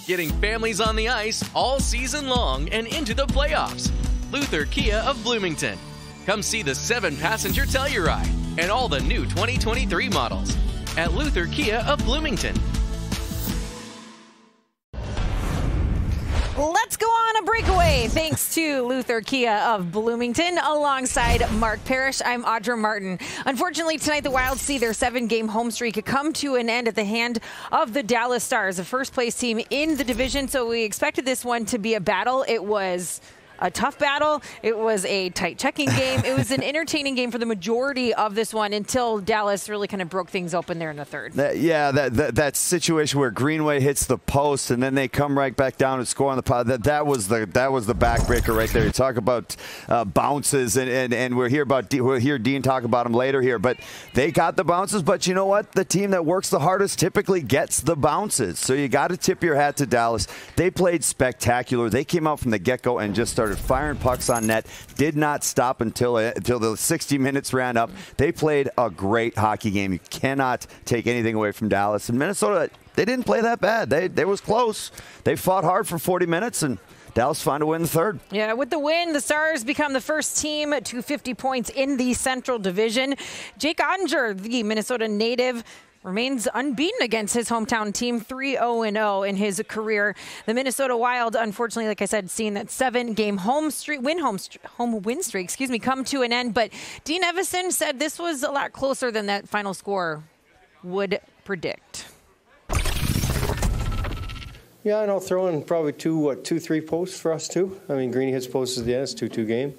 getting families on the ice all season long and into the playoffs. Luther Kia of Bloomington. Come see the 7-passenger Telluride and all the new 2023 models at Luther Kia of Bloomington. Let's go on a breakaway. Thanks to Luther Kia of Bloomington. Alongside Mark Parrish, I'm Audra Martin. Unfortunately, tonight the Wild see their 7-game home streak come to an end at the hand of the Dallas Stars, the first-place team in the division. So we expected this one to be a battle. It was a tough battle. It was a tight checking game. It was an entertaining game for the majority of this one until Dallas really kind of broke things open there in the third. That situation where Greenway hits the post and then they come right back down and score on the pod. That was the backbreaker right there. You talk about bounces and we'll hear Dean talk about them later here. But they got the bounces. But you know what? The team that works the hardest typically gets the bounces. So you got to tip your hat to Dallas. They played spectacular. They came out from the get-go and just started firing pucks on net. Did not stop until the 60 minutes ran up. They played a great hockey game. You cannot take anything away from Dallas. And Minnesota, they didn't play that bad. They was close. They fought hard for 40 minutes, and Dallas found a win in the third. Yeah, with the win, the Stars become the first team to 50 points in the Central Division. Jake Ottinger, the Minnesota native, remains unbeaten against his hometown team, 3-0-0 in his career. The Minnesota Wild, unfortunately, like I said, seeing that 7-game home win streak, come to an end. But Dean Evison said this was a lot closer than that final score would predict. Yeah, and I'll throw in probably 2-3 posts for us too. I mean, Greeny hits posts at the end. It's 2-2 game.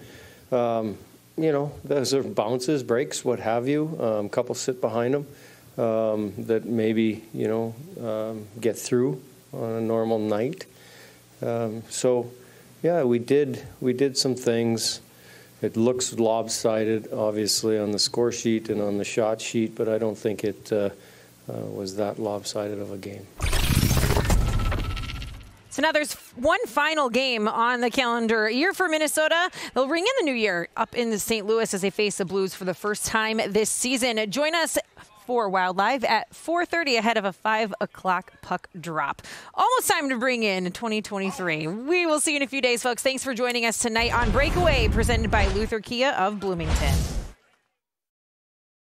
You know, those are bounces, breaks, what have you. A couple sit behind them. That maybe, you know, get through on a normal night. So, yeah, we did some things. It looks lopsided, obviously, on the score sheet and on the shot sheet, but I don't think it was that lopsided of a game. So now there's one final game on the calendar year for Minnesota. They'll ring in the new year up in the St. Louis as they face the Blues for the first time this season. Join us for Wild Live at 4:30 ahead of a 5 o'clock puck drop. Almost time to bring in 2023. We will see you in a few days, folks. Thanks for joining us tonight on Breakaway, presented by Luther Kia of Bloomington.